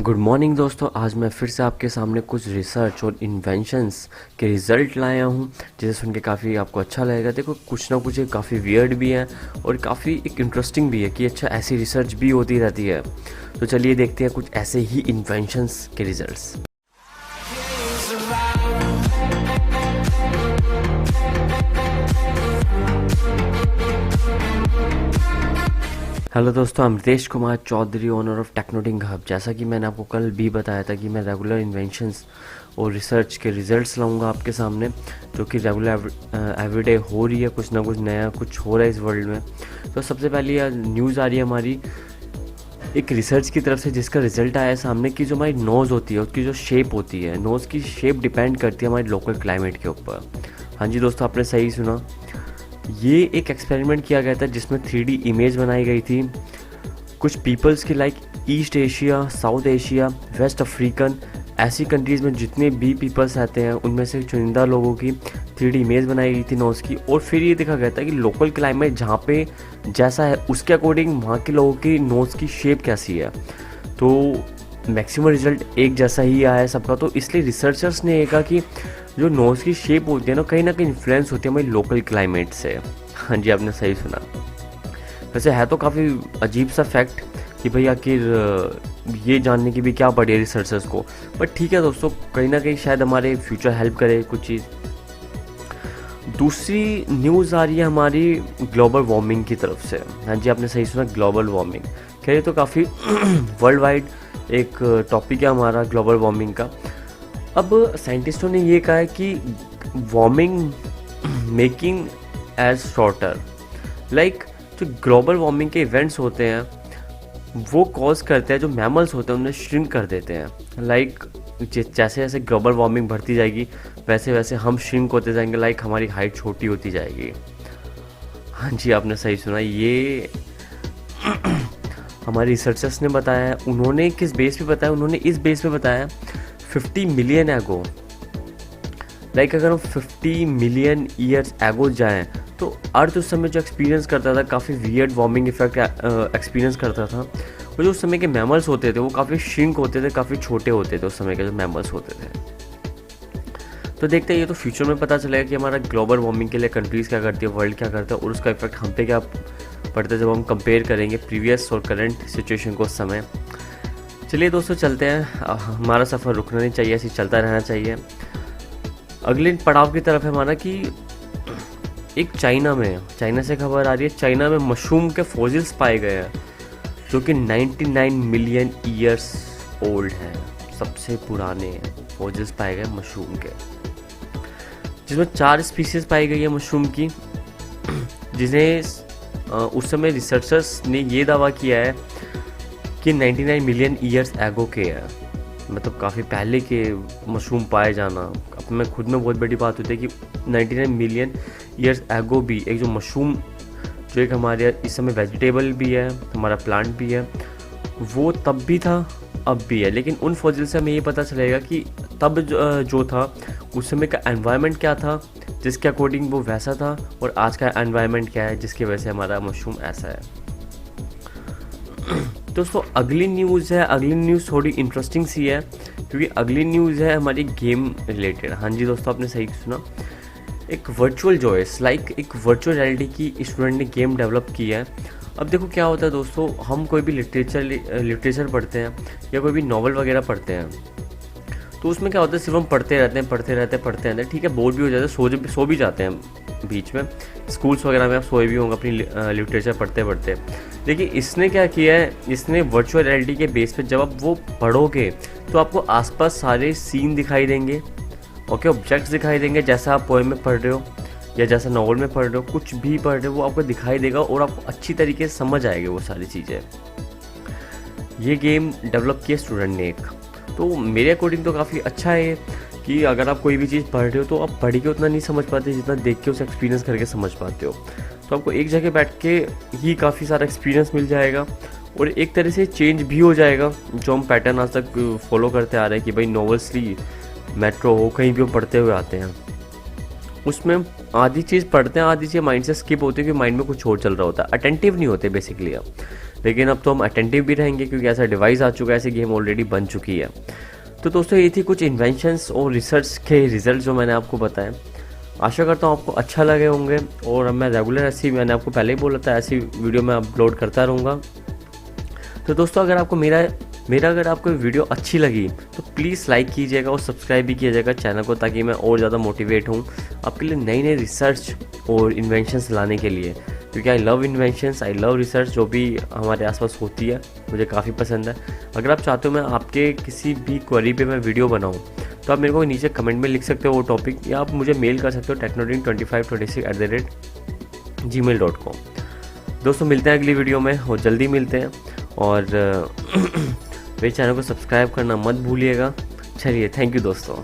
Good morning दोस्तों। आज मैं फिर से आपके सामने कुछ रिसर्च और इन्वेंशंस के रिज़ल्ट लाया हूँ जिसे सुन के काफ़ी आपको अच्छा लगेगा। देखो कुछ ना कुछ काफ़ी वियर्ड भी है और काफ़ी एक इंटरेस्टिंग भी है कि अच्छा ऐसी रिसर्च भी होती रहती है। तो चलिए देखते हैं कुछ ऐसे ही इन्वेंशंस के रिजल्ट्स। हेलो दोस्तों, I'm Ritesh Kumar Chaudhary, owner of Technoting Hub. जैसा कि मैंने आपको कल भी बताया था कि मैं रेगुलर इन्वेंशंस और रिसर्च के रिजल्ट्स लाऊंगा आपके सामने, जो कि रेगुलर एवरीडे हो रही है। कुछ ना कुछ नया कुछ हो रहा है इस वर्ल्ड में। तो सबसे पहले न्यूज़ आ रही है हमारी एक रिसर्च की तरफ से, जिसका रिजल्ट आया है सामने कि जो हमारी नोज़ होती है उसकी जो शेप होती है, नोज़ की शेप डिपेंड करती है हमारी लोकल क्लाइमेट के ऊपर। हाँ जी दोस्तों, आपने सही सुना। ये एक एक्सपेरिमेंट किया गया था जिसमें 3D इमेज बनाई गई थी कुछ पीपल्स की, like East Asia, South Asia, West African, ऐसी कंट्रीज़ में जितने भी पीपल्स रहते हैं उनमें से चुनिंदा लोगों की 3D इमेज बनाई गई थी नोज़ की। और फिर ये देखा गया था कि लोकल क्लाइमेट जहाँ पे जैसा है उसके अकॉर्डिंग वहाँ के लोगों की नोज़ की शेप कैसी है। तो मैक्सिमम रिजल्ट एक जैसा ही आया है सबका। तो इसलिए रिसर्चर्स ने ये कहा कि जो नोज़ की शेप होती है ना कहीं इन्फ्लुएंस होती है हमारी लोकल क्लाइमेट से। हाँ जी, आपने सही सुना। वैसे है तो काफ़ी अजीब सा फैक्ट कि भाई आखिर ये जानने की भी क्या पड़ी है रिसर्चर्स को, बट ठीक है दोस्तों, कहीं ना कहीं शायद हमारे फ्यूचर हेल्प करे कुछ चीज़। दूसरी न्यूज़ आ रही है हमारी ग्लोबल वार्मिंग की तरफ से। हाँ जी, आपने सही सुना, ग्लोबल वार्मिंग। खैर ये तो काफ़ी वर्ल्ड वाइड एक टॉपिक है हमारा ग्लोबल वार्मिंग का। अब साइंटिस्टों ने ये कहा है कि warming making age shorter, like जो ग्लोबल वार्मिंग के इवेंट्स होते हैं वो कॉज करते हैं जो मैमल्स होते हैं उन्हें श्रिंक कर देते हैं। लाइक जैसे जैसे ग्लोबल वार्मिंग बढ़ती जाएगी वैसे वैसे हम श्रिंक होते जाएंगे, लाइक हमारी हाइट छोटी होती जाएगी। हाँ जी, आपने सही सुना। ये हमारे रिसर्चर्स ने बताया है। उन्होंने किस बेस पे बताया? उन्होंने इस बेस पे बताया 50 मिलियन एगो, लाइक अगर हम 50 मिलियन ईयर्स एगो जाएं तो अर्थ उस समय जो एक्सपीरियंस करता था काफ़ी वियर्ड वार्मिंग इफेक्ट एक्सपीरियंस करता था। वो जो उस समय के मैमल्स होते थे वो काफ़ी श्रिंक होते थे, काफ़ी छोटे होते थे उस समय के जो मैमल्स होते थे। तो देखते हैं, ये तो फ्यूचर में पता चलेगा कि हमारा ग्लोबल वार्मिंग के लिए कंट्रीज़ क्या करती है, वर्ल्ड क्या करता है और उसका इफेक्ट हम पे क्या पड़ता है जब हम कंपेयर करेंगे प्रीवियस और करंट सिचुएशन को उस समय। चलिए दोस्तों चलते हैं, हमारा सफ़र रुकना नहीं चाहिए, ऐसे चलता रहना चाहिए। अगले पड़ाव की तरफ है हमारा कि एक चाइना से खबर आ रही है, चाइना में मशरूम के फॉसिल्स पाए गए हैं जो कि 99 मिलियन ईयर्स ओल्ड हैं। सबसे पुराने फॉसिल्स पाए गए मशरूम के, जिसमें 4 स्पीसीज पाई गई है मशरूम की, जिन्हें उस समय रिसर्चर्स ने ये दावा किया है कि 99 मिलियन ईयर्स एगो के है। मतलब काफ़ी पहले के मशरूम पाए जाना अब में खुद में बहुत बड़ी बात होती है कि 99 मिलियन ईयर्स एगो भी एक जो मशरूम, जो एक हमारे इस समय वेजिटेबल भी है, हमारा प्लांट भी है, वो तब भी था अब भी है। लेकिन उन फॉसिल से हमें ये पता चलेगा कि तब जो था उस समय का एनवायरनमेंट क्या था जिसके अकॉर्डिंग वो वैसा था, और आज का एनवायरनमेंट क्या है जिसकी वजह से हमारा मशरूम ऐसा है। दोस्तों अगली न्यूज़ थोड़ी इंटरेस्टिंग सी है, क्योंकि अगली न्यूज़ है हमारी गेम रिलेटेड। हाँ जी दोस्तों, आपने सही सुना। एक वर्चुअल जॉयस, लाइक एक वर्चुअल रियलिटी की स्टूडेंट ने गेम डेवलप की है। अब देखो क्या होता है दोस्तों, हम कोई भी लिटरेचर पढ़ते हैं या कोई भी नॉवल वगैरह पढ़ते हैं तो उसमें क्या होता है, सिर्फ हम पढ़ते रहते हैं। ठीक है, बोर भी हो जाते हैं, सो भी जाते हैं बीच में। स्कूल्स वगैरह में आप सोए भी होंगे अपनी लिटरेचर पढ़ते पढ़ते। लेकिन इसने क्या किया है, इसने वर्चुअल रियलिटी के बेस पे जब आप वो पढ़ोगे तो आपको आसपास सारे सीन दिखाई देंगे, ओके, ऑब्जेक्ट्स दिखाई देंगे, जैसा आप पोएम में पढ़ रहे हो या जैसा नॉवल में पढ़ रहे हो, कुछ भी पढ़ रहे हो वो आपको दिखाई देगा और आपको अच्छी तरीके से समझ आएगी वो सारी चीज़ें। ये गेम डेवलप किया स्टूडेंट ने एक, तो मेरे अकॉर्डिंग तो काफ़ी अच्छा है कि अगर आप कोई भी चीज़ पढ़ रहे हो तो आप पढ़ के उतना नहीं समझ पाते जितना देख के उसे एक्सपीरियंस करके समझ पाते हो। तो आपको एक जगह बैठ के ही काफ़ी सारा एक्सपीरियंस मिल जाएगा और एक तरह से चेंज भी हो जाएगा जो हम पैटर्न आज तक फॉलो करते आ रहे हैं कि भाई नॉवेल्स ली, मेट्रो हो, कहीं भी हम पढ़ते हुए आते हैं। उसमें आधी चीज़ पढ़ते हैं, आधी चीज़ माइंड से स्किप होती है कि माइंड में कुछ और चल रहा होता है, अटेंटिव नहीं होते बेसिकली आप। लेकिन अब तो हम अटेंटिव भी रहेंगे क्योंकि ऐसा डिवाइस आ चुका है, ऐसी गेम ऑलरेडी बन चुकी है। तो दोस्तों ये थी कुछ इन्वेंशंस और रिसर्च के रिजल्ट जो मैंने आपको बताए। आशा करता हूँ आपको अच्छा लगे होंगे, और अब मैं रेगुलर ऐसी, मैंने आपको पहले ही बोला था, ऐसी वीडियो मैं अपलोड करता रहूँगा। तो दोस्तों अगर आपको मेरा अगर आपको वीडियो अच्छी लगी तो प्लीज़ लाइक कीजिएगा और सब्सक्राइब भी कीजिएगा चैनल को, ताकि मैं और ज़्यादा मोटिवेट हूँ आपके लिए नई नई रिसर्च और इन्वेंशंस लाने के लिए, क्योंकि I love inventions, I love research जो भी हमारे आसपास होती है, मुझे काफ़ी पसंद है। अगर आप चाहते हो मैं आपके किसी भी क्वेरी पे मैं वीडियो बनाऊँ तो आप मेरे को नीचे कमेंट में लिख सकते हो वो टॉपिक, या आप मुझे मेल कर सकते हो technodream2526@gmail.com। दोस्तों मिलते हैं अगली वीडियो में, और जल्दी मिलते हैं, और मेरे चैनल को सब्सक्राइब करना मत भूलिएगा। चलिए, थैंक यू दोस्तों।